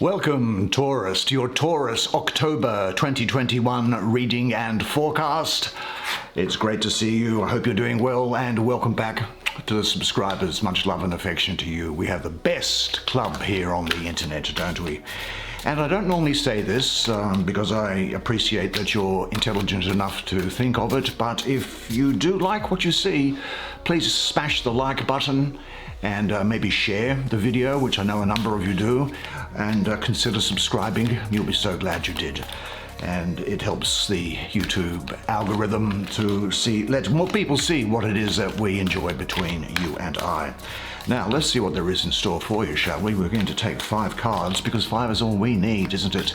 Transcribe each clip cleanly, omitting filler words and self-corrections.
Welcome, Taurus, to your Taurus October 2021 reading and forecast. It's great to see you. I hope you're doing well, and welcome back to the subscribers. Much love and affection to you. We have the best club here on the internet, don't we? And I don't normally say this because I appreciate that you're intelligent enough to think of it, but if you do like what you see, please smash the like button and maybe share the video, which I know a number of you do, and consider subscribing. You'll be so glad you did. And it helps the YouTube algorithm to let more people see what it is that we enjoy between you and I. Now, let's see what there is in store for you, shall we? We're going to take 5 cards, because 5 is all we need, isn't it?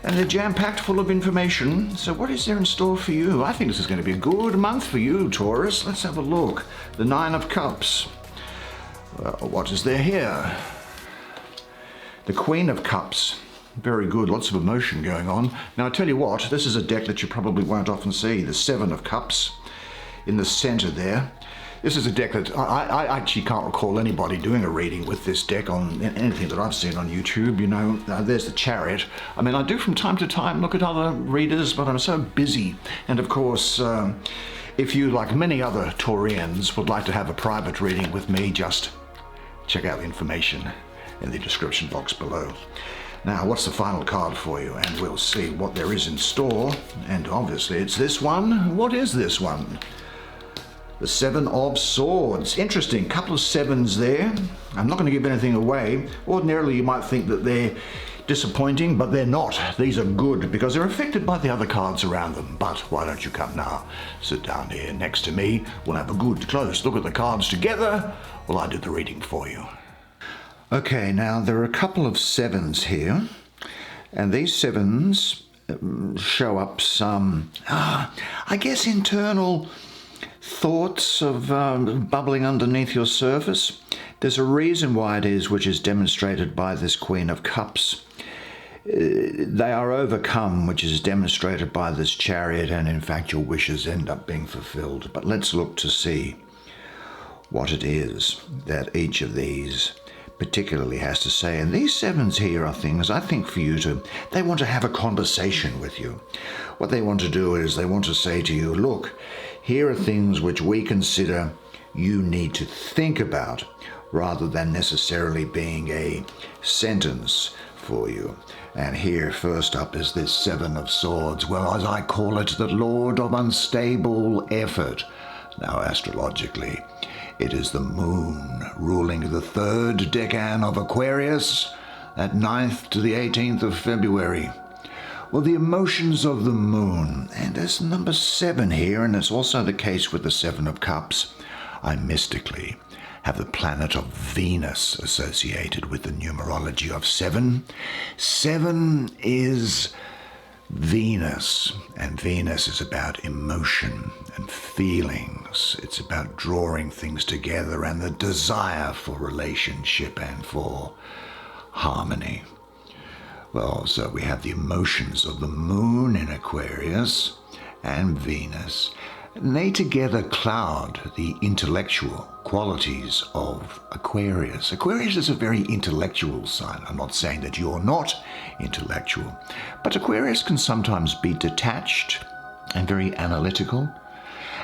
And they're jam-packed full of information. So what is there in store for you? I think this is going to be a good month for you, Taurus. Let's have a look. The 9 of Cups. What is there here? The Queen of Cups. Very good, lots of emotion going on. Now, I tell you what, this is a deck that you probably won't often see. The 7 of Cups in the center there. This is a deck that I actually can't recall anybody doing a reading with this deck on anything that I've seen on YouTube. You know, there's the Chariot. I mean, I do from time to time look at other readers, but I'm so busy. And of course, if you, like many other Taurians, would like to have a private reading with me, just check out the information in the description box below. Now, what's the final card for you? And we'll see what there is in store. And obviously, it's this one. What is this one? The 7 of Swords. Interesting, couple of 7s there. I'm not going to give anything away. Ordinarily, you might think that they're disappointing, but they're not. These are good because they're affected by the other cards around them. But why don't you come now? Sit down here next to me. We'll have a good close look at the cards together while I do the reading for you. Okay, now there are a couple of 7s here, and these 7s show up some, I guess, internal thoughts of bubbling underneath your surface. There's a reason why it is, which is demonstrated by this Queen of Cups. They are overcome, which is demonstrated by this Chariot, and in fact your wishes end up being fulfilled. But let's look to see what it is that each of these particularly has to say. And these 7s here are things, I think, for you they want to have a conversation with you. What they want to do is they want to say to you, look, here are things which we consider you need to think about, rather than necessarily being a sentence for you. And here, first up, is this 7 of Swords. Well, as I call it, the Lord of Unstable Effort. Now, astrologically, it is the moon ruling the 3rd decan of Aquarius at 9th to the 18th of February. Well, the emotions of the moon, and there's number 7 here, and it's also the case with the 7 of Cups. I mystically have the planet of Venus associated with the numerology of 7. 7 is Venus, and Venus is about emotion and feelings. It's about drawing things together and the desire for relationship and for harmony. Well, so we have the emotions of the moon in Aquarius and Venus, and they together cloud the intellectual qualities of Aquarius. Aquarius is a very intellectual sign. I'm not saying that you're not intellectual, but Aquarius can sometimes be detached and very analytical.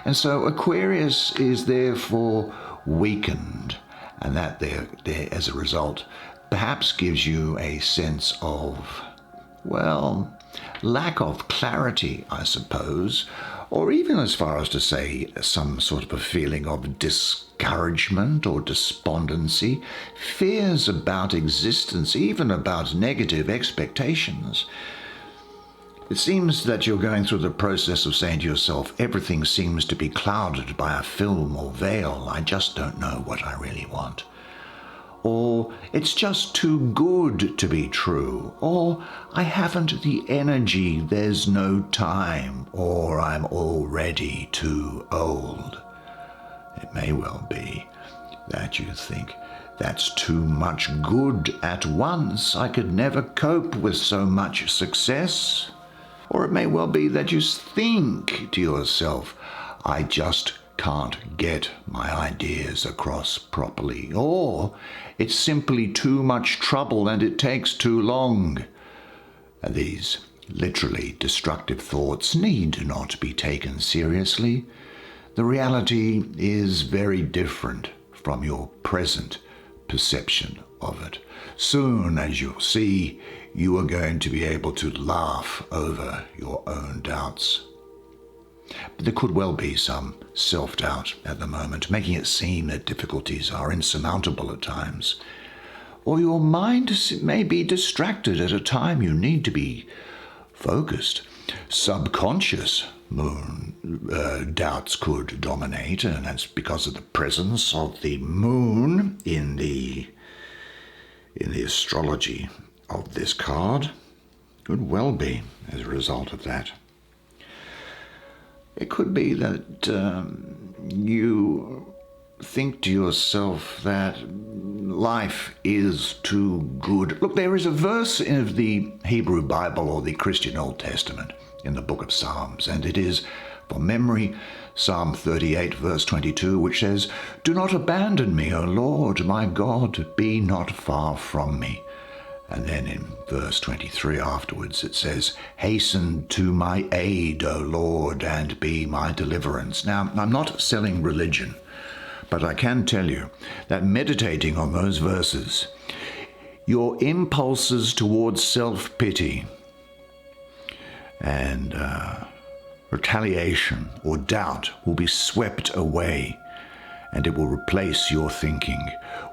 And so Aquarius is therefore weakened, and that there as a result perhaps gives you a sense of, well, lack of clarity, I suppose, or even as far as to say some sort of a feeling of discouragement or despondency, fears about existence, even about negative expectations. It seems that you're going through the process of saying to yourself, everything seems to be clouded by a film or veil. I just don't know what I really want. Or it's just too good to be true, or I haven't the energy, there's no time, or I'm already too old. It may well be that you think, that's too much good at once, I could never cope with so much success. Or it may well be that you think to yourself, I just can't get my ideas across properly, or it's simply too much trouble and it takes too long. And these literally destructive thoughts need not be taken seriously. The reality is very different from your present perception of it. Soon, as you'll see, you are going to be able to laugh over your own doubts. But there could well be some self-doubt at the moment, making it seem that difficulties are insurmountable at times. Or your mind may be distracted at a time you need to be focused. Subconscious doubts could dominate, and that's because of the presence of the moon in the astrology of this card. Could well be as a result of that. It could be that you think to yourself that life is too good. Look, there is a verse in the Hebrew Bible or the Christian Old Testament in the book of Psalms, and it is, from memory, Psalm 38, verse 22, which says, "Do not abandon me, O Lord, my God, be not far from me." And then in verse 23 afterwards it says, "Hasten to my aid, O Lord, and be my deliverance." Now, I'm not selling religion, but I can tell you that meditating on those verses, your impulses towards self-pity and retaliation or doubt will be swept away, and it will replace your thinking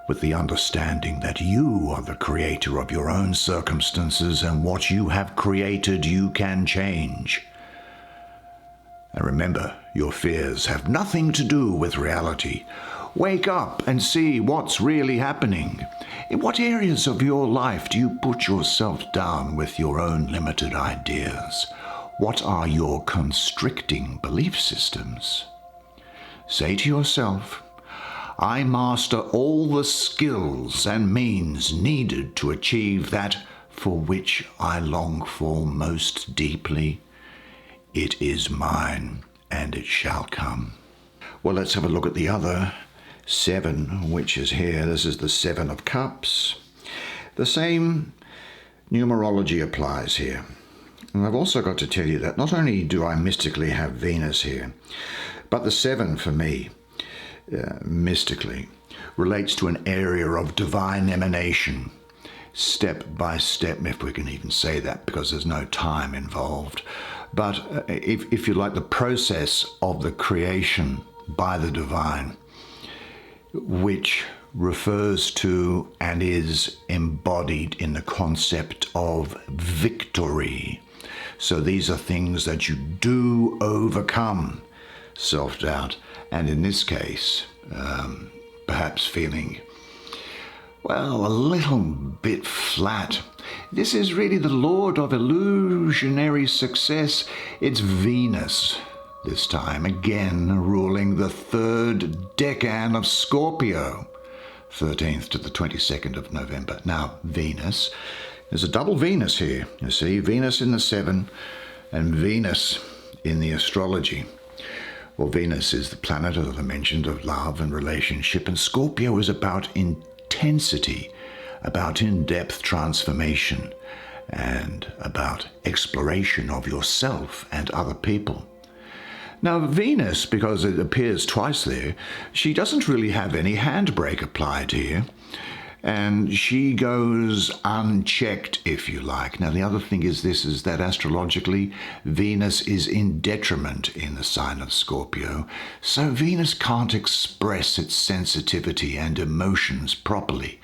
with the understanding that you are the creator of your own circumstances, and what you have created you can change. And remember, your fears have nothing to do with reality. Wake up and see what's really happening. In what areas of your life do you put yourself down with your own limited ideas? What are your constricting belief systems? Say to yourself, "I master all the skills and means needed to achieve that for which I long for most deeply. It is mine, and it shall come." Well, let's have a look at the other 7, which is here. This is the 7 of Cups. The same numerology applies here. And I've also got to tell you that not only do I mystically have Venus here, but the 7 for me, mystically, relates to an area of divine emanation, step by step, if we can even say that, because there's no time involved. But if you like, the process of the creation by the divine, which refers to and is embodied in the concept of victory. So these are things that you do overcome: self-doubt, and in this case, perhaps feeling, well, a little bit flat. This is really the Lord of illusionary success. It's Venus this time, again ruling the 3rd decan of Scorpio, 13th to the 22nd of November. Now, Venus, there's a double Venus here. You see, Venus in the 7 and Venus in the astrology. Well, Venus is the planet, as I mentioned, of love and relationship, and Scorpio is about intensity, about in-depth transformation, and about exploration of yourself and other people. Now, Venus, because it appears twice there, she doesn't really have any handbrake applied here, and she goes unchecked, if you like. Now, the other thing is that astrologically, Venus is in detriment in the sign of Scorpio, so Venus can't express its sensitivity and emotions properly.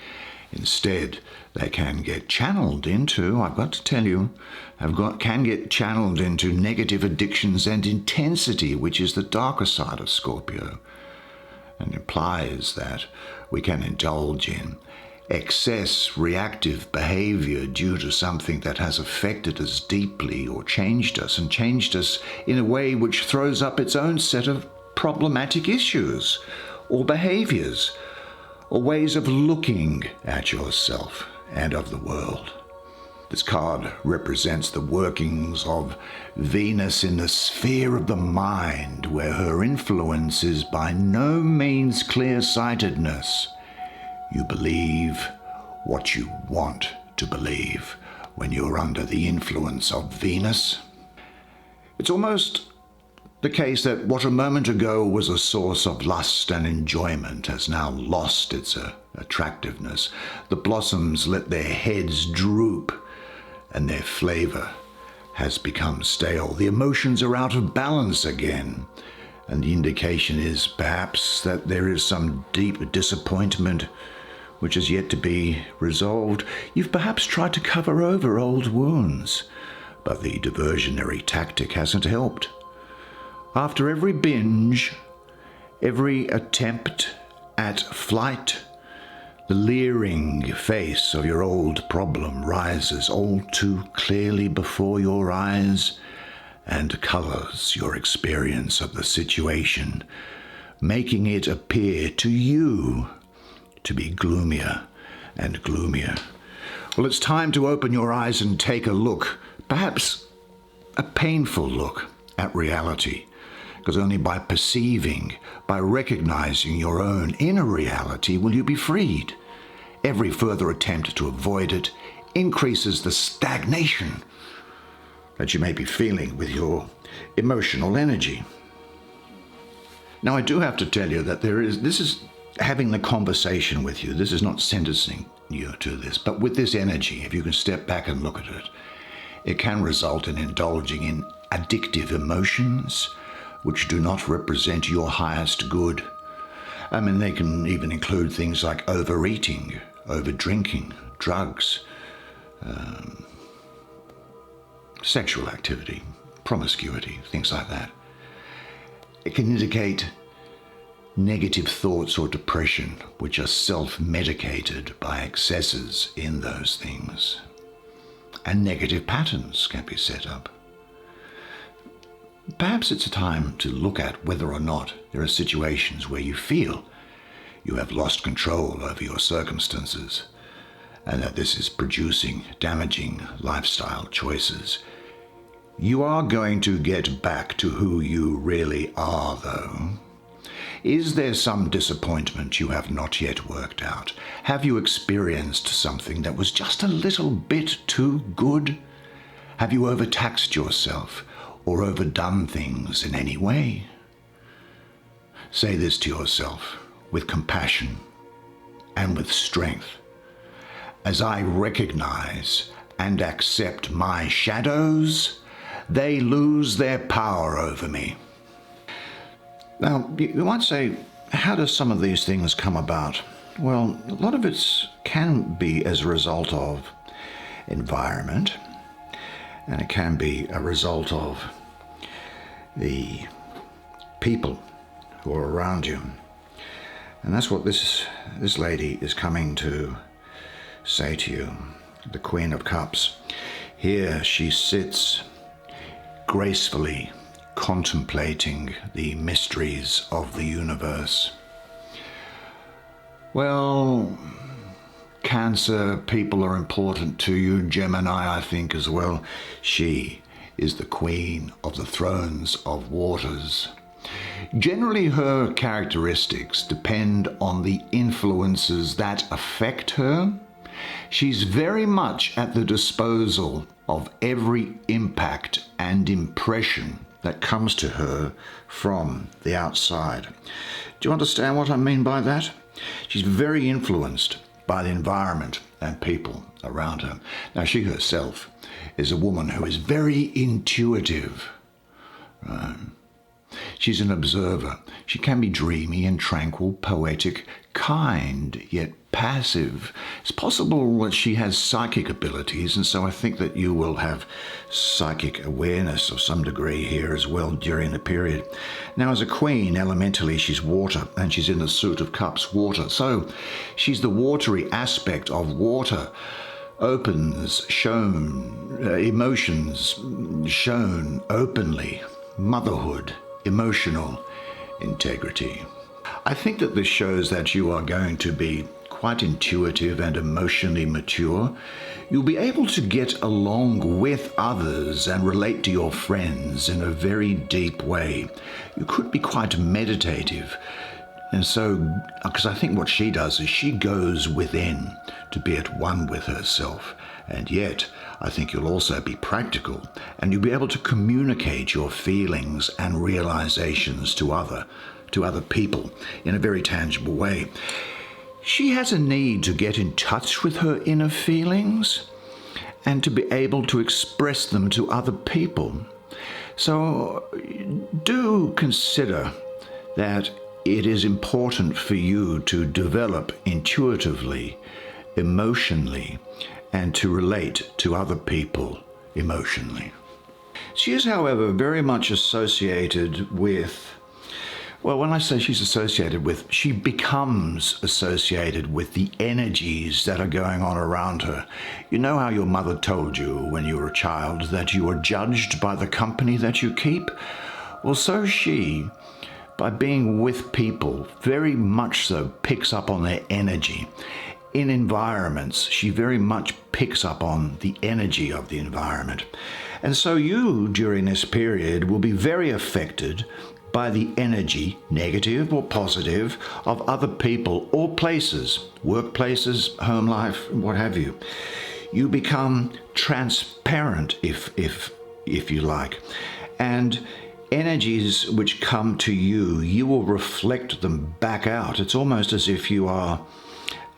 Instead, they can get channeled into, I've got to tell you, can get channeled into negative addictions and intensity, which is the darker side of Scorpio, and implies that we can indulge in excess reactive behavior due to something that has affected us deeply or changed us in a way which throws up its own set of problematic issues or behaviors or ways of looking at yourself and of the world. This card represents the workings of Venus in the sphere of the mind, where her influence is by no means clear-sightedness. You believe what you want to believe when you're under the influence of Venus. It's almost the case that what a moment ago was a source of lust and enjoyment has now lost its attractiveness. The blossoms let their heads droop, and their flavor has become stale. The emotions are out of balance again, and the indication is perhaps that there is some deep disappointment which is yet to be resolved. You've perhaps tried to cover over old wounds, but the diversionary tactic hasn't helped. After every binge, every attempt at flight, the leering face of your old problem rises all too clearly before your eyes and colors your experience of the situation, making it appear to you to be gloomier and gloomier. Well, it's time to open your eyes and take a look, perhaps a painful look at reality, because only by perceiving, by recognizing your own inner reality will you be freed. Every further attempt to avoid it increases the stagnation that you may be feeling with your emotional energy. Now, I do have to tell you that this is having the conversation with you. This is not sentencing you to this, but with this energy, if you can step back and look at it, it can result in indulging in addictive emotions which do not represent your highest good. I mean, they can even include things like overeating, overdrinking, drugs, sexual activity, promiscuity, things like that. It can indicate negative thoughts or depression which are self-medicated by excesses in those things. And negative patterns can be set up. Perhaps it's a time to look at whether or not there are situations where you feel you have lost control over your circumstances and that this is producing damaging lifestyle choices. You are going to get back to who you really are, though. Is there some disappointment you have not yet worked out? Have you experienced something that was just a little bit too good? Have you overtaxed yourself or overdone things in any way? Say this to yourself with compassion and with strength. As I recognize and accept my shadows, they lose their power over me. Now, you might say, how do some of these things come about? Well, a lot of it can be as a result of environment, and it can be a result of the people who are around you. And that's what this lady is coming to say to you, the Queen of Cups. Here she sits gracefully contemplating the mysteries of the universe. Well, Cancer people are important to you, Gemini I think as well. She is the Queen of the Thrones of Waters. Generally her characteristics depend on the influences that affect her. She's very much at the disposal of every impact and impression that comes to her from the outside. Do you understand what I mean by that? She's very influenced by the environment and people around her. Now, she herself is a woman who is very intuitive. She's an observer. She can be dreamy and tranquil, poetic, kind, yet passive. It's possible that she has psychic abilities, and so I think that you will have psychic awareness of some degree here as well during the period. Now, as a queen, elementally, she's water, and she's in the suit of cups, water. So she's the watery aspect of water. Opens, shown, emotions shown openly, motherhood, emotional integrity. I think that this shows that you are going to be quite intuitive and emotionally mature. You'll be able to get along with others and relate to your friends in a very deep way. You could be quite meditative. And so, because I think what she does is she goes within to be at one with herself. And yet, I think you'll also be practical, and you'll be able to communicate your feelings and realizations to other people in a very tangible way. She has a need to get in touch with her inner feelings and to be able to express them to other people. So do consider that it is important for you to develop intuitively, emotionally, and to relate to other people emotionally. She is, however, very much associated with, well, when I say she's associated with, she becomes associated with the energies that are going on around her. You know how your mother told you when you were a child that you are judged by the company that you keep? Well, so she, by being with people, very much so picks up on their energy. In environments, she very much picks up on the energy of the environment. And so you, during this period, will be very affected by the energy, negative or positive, of other people or places, workplaces, home life, what have you. You become transparent, if you like. And energies which come to you, you will reflect them back out. It's almost as if you are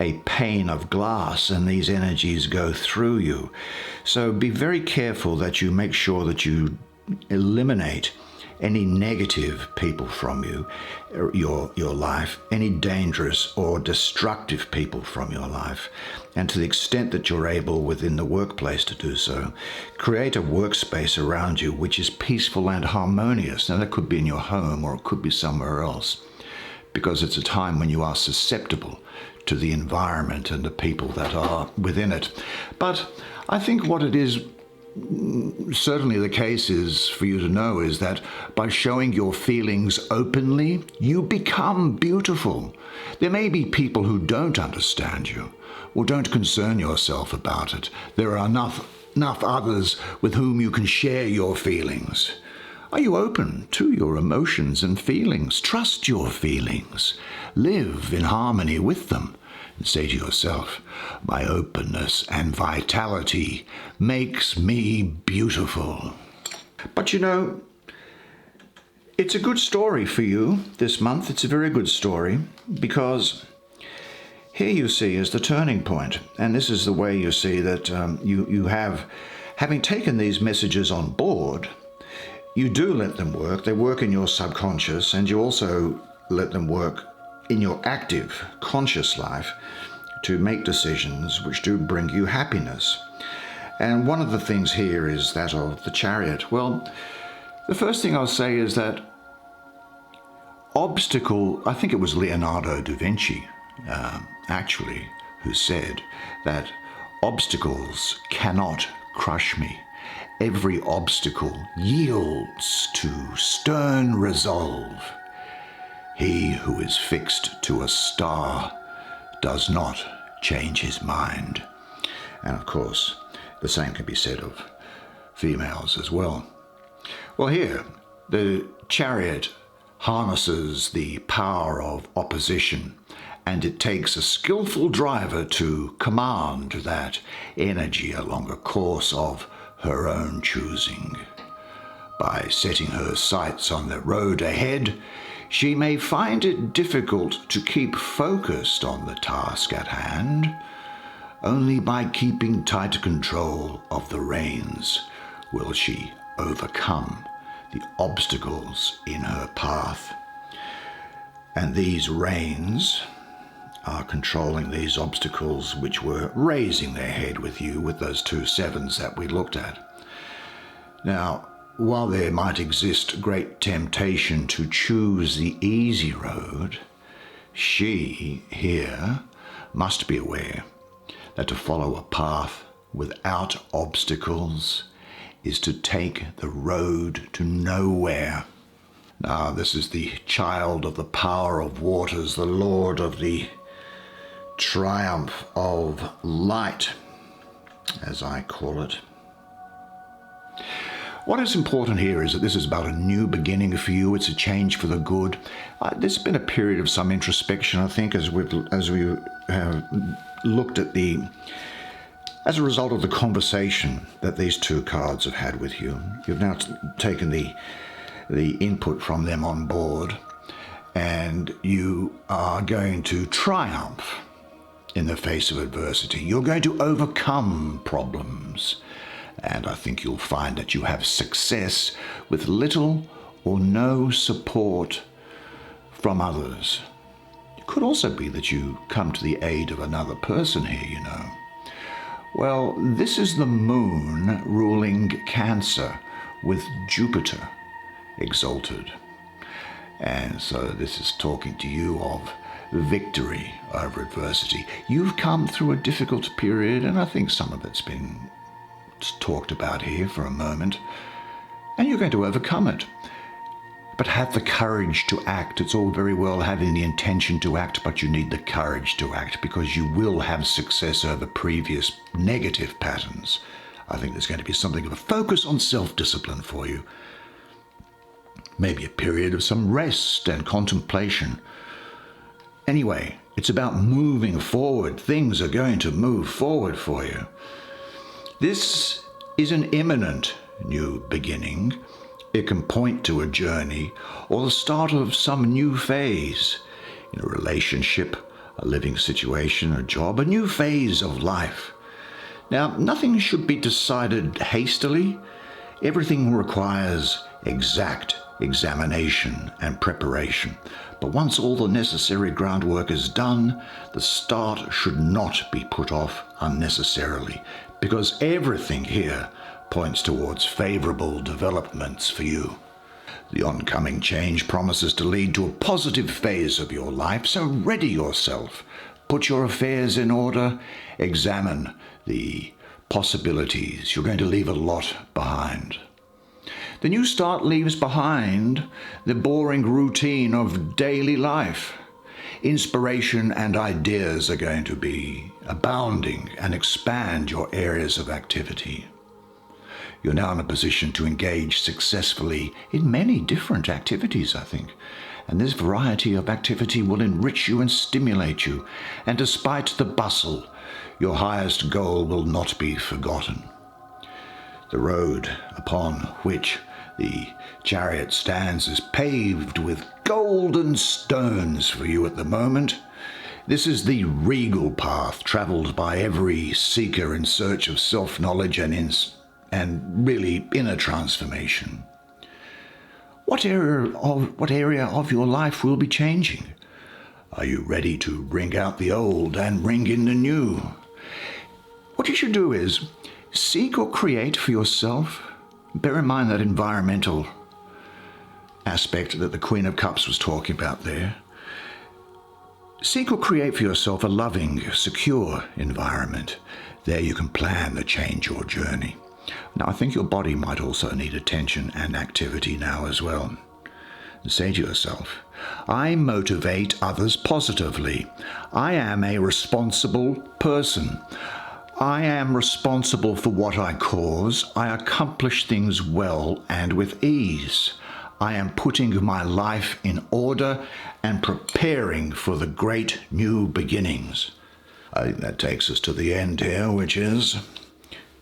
a pane of glass and these energies go through you. So be very careful that you make sure that you eliminate any negative people from your life, any dangerous or destructive people from your life. And to the extent that you're able within the workplace to do so, create a workspace around you which is peaceful and harmonious. Now that could be in your home or it could be somewhere else, because it's a time when you are susceptible to the environment and the people that are within it. But I think what it is certainly the case is for you to know is that by showing your feelings openly, you become beautiful. There may be people who don't understand you or don't concern yourself about it. There are enough others with whom you can share your feelings. Are you open to your emotions and feelings? Trust your feelings. Live in harmony with them. And say to yourself, my openness and vitality makes me beautiful. But you know, it's a good story for you this month. It's a very good story, because here you see is the turning point. And this is the way you see that you have, having taken these messages on board, you do let them work. They work in your subconscious, and you also let them work in your active, conscious life to make decisions which do bring you happiness. And one of the things here is that of the Chariot. Well, the first thing I'll say is that I think it was Leonardo da Vinci, actually, who said that obstacles cannot crush me. Every obstacle yields to stern resolve. He who is fixed to a star does not change his mind. And of course, the same can be said of females as well. Well, here, the Chariot harnesses the power of opposition, and it takes a skillful driver to command that energy along a course of her own choosing. By setting her sights on the road ahead, she may find it difficult to keep focused on the task at hand. Only by keeping tight control of the reins will she overcome the obstacles in her path. And these reins are controlling these obstacles which were raising their head with you with those 2 sevens that we looked at. Now, while there might exist great temptation to choose the easy road, she here must be aware that to follow a path without obstacles is to take the road to nowhere. Now, this is the child of the power of waters, the lord of the triumph of light. as I call it. What is important here is that this is about a new beginning for you. It's a change for the good. There's been a period of some introspection, I think, as we have looked at as a result of the conversation that these two cards have had with you. You've now taken the input from them on board, and you are going to triumph in the face of adversity. You're going to overcome problems. And I think you'll find that you have success with little or no support from others. It could also be that you come to the aid of another person here, you know. Well, this is the moon ruling Cancer with Jupiter exalted. And so this is talking to you of victory over adversity. You've come through a difficult period, and I think some of it's been talked about here for a moment, and you're going to overcome it. But have the courage to act. It's all very well having the intention to act, but you need the courage to act, because you will have success over previous negative patterns. I think there's going to be something of a focus on self-discipline for you. Maybe a period of some rest and contemplation. Anyway, it's about moving forward. Things are going to move forward for you. This is an imminent new beginning. It can point to a journey or the start of some new phase in a relationship, a living situation, a job, a new phase of life. Now, nothing should be decided hastily. Everything requires exact examination and preparation. But once all the necessary groundwork is done, the start should not be put off unnecessarily, because everything here points towards favorable developments for you. The oncoming change promises to lead to a positive phase of your life, so ready yourself. Put your affairs in order. Examine the possibilities. You're going to leave a lot behind. The new start leaves behind the boring routine of daily life. Inspiration and ideas are going to be abounding and expand your areas of activity. You're now in a position to engage successfully in many different activities, I think. And this variety of activity will enrich you and stimulate you. And despite the bustle, your highest goal will not be forgotten. The road upon which the chariot stands is paved with golden stones for you at the moment. This is the regal path travelled by every seeker in search of self-knowledge and really inner transformation. What area of your life will be changing? Are you ready to bring out the old and bring in the new? What you should do is seek or create for yourself. Bear in mind that environmental aspect that the Queen of Cups was talking about there. Seek or create for yourself a loving, secure environment. There you can plan the change or journey. Now, I think your body might also need attention and activity now as well. Say to yourself, I motivate others positively. I am a responsible person. I am responsible for what I cause. I accomplish things well and with ease. I am putting my life in order and preparing for the great new beginnings. I think that takes us to the end here, which is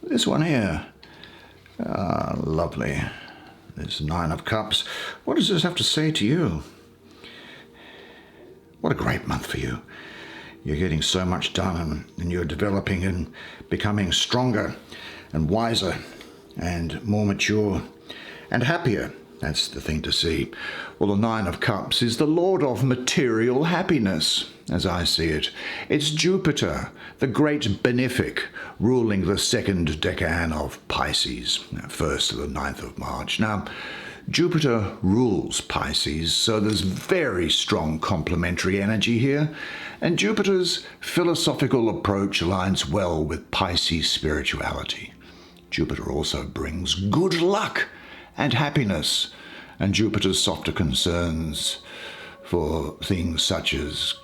this one here. Lovely. This Nine of Cups. What does this have to say to you? What a great month for you. You're getting so much done, and you're developing and becoming stronger and wiser and more mature and happier. That's the thing to see. Well, the Nine of Cups is the Lord of material happiness, as I see it. It's Jupiter, the great benefic, ruling the second decan of Pisces, 1st to the 9th of March. Now, Jupiter rules Pisces, so there's very strong complementary energy here, and Jupiter's philosophical approach aligns well with Pisces spirituality. Jupiter also brings good luck and happiness, and Jupiter's softer concerns for things such as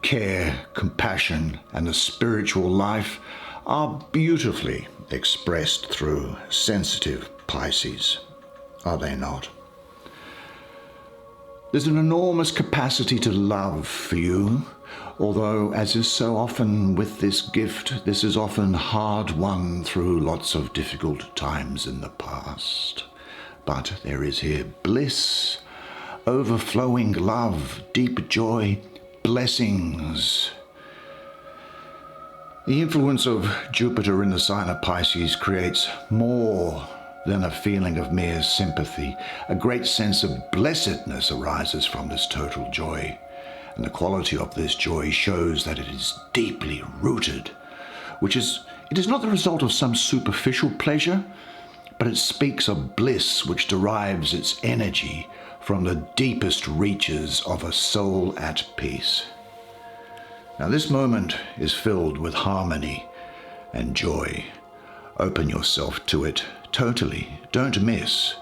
care, compassion, and the spiritual life are beautifully expressed through sensitive Pisces, are they not? There's an enormous capacity to love for you, although, as is so often with this gift, this is often hard won through lots of difficult times in the past. But there is here bliss, overflowing love, deep joy, blessings. The influence of Jupiter in the sign of Pisces creates more than a feeling of mere sympathy. A great sense of blessedness arises from this total joy, and the quality of this joy shows that it is deeply rooted, it is not the result of some superficial pleasure, but it speaks of bliss which derives its energy from the deepest reaches of a soul at peace. Now this moment is filled with harmony and joy. Open yourself to it totally. Don't miss.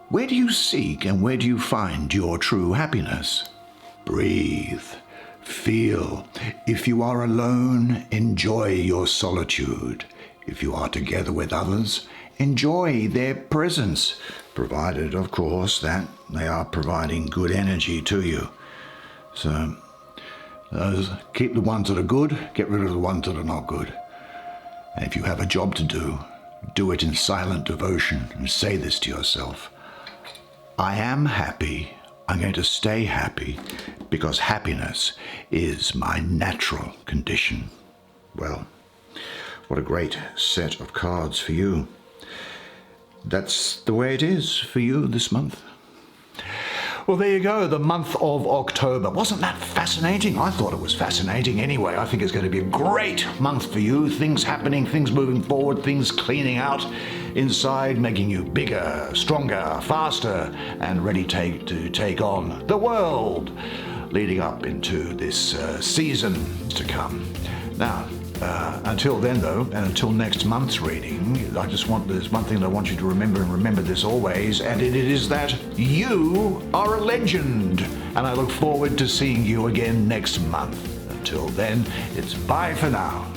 Where do you seek and where do you find your true happiness? Breathe. Feel. If you are alone, enjoy your solitude. If you are together with others, enjoy their presence, provided, of course, that they are providing good energy to you. So, keep the ones that are good, get rid of the ones that are not good. And if you have a job to do it in silent devotion and say this to yourself: I am happy. I'm going to stay happy because happiness is my natural condition. Well, what a great set of cards for you. That's the way it is for you this month. Well, there you go, the month of October. Wasn't that fascinating? I thought it was fascinating anyway. I think it's going to be a great month for you. Things happening, things moving forward, things cleaning out inside, making you bigger, stronger, faster, and ready to take on the world, leading up into this season to come. Now, until then, though, and until next month's reading, there's one thing that I want you to remember, and remember this always, and it is that you are a legend. And I look forward to seeing you again next month. Until then, it's bye for now.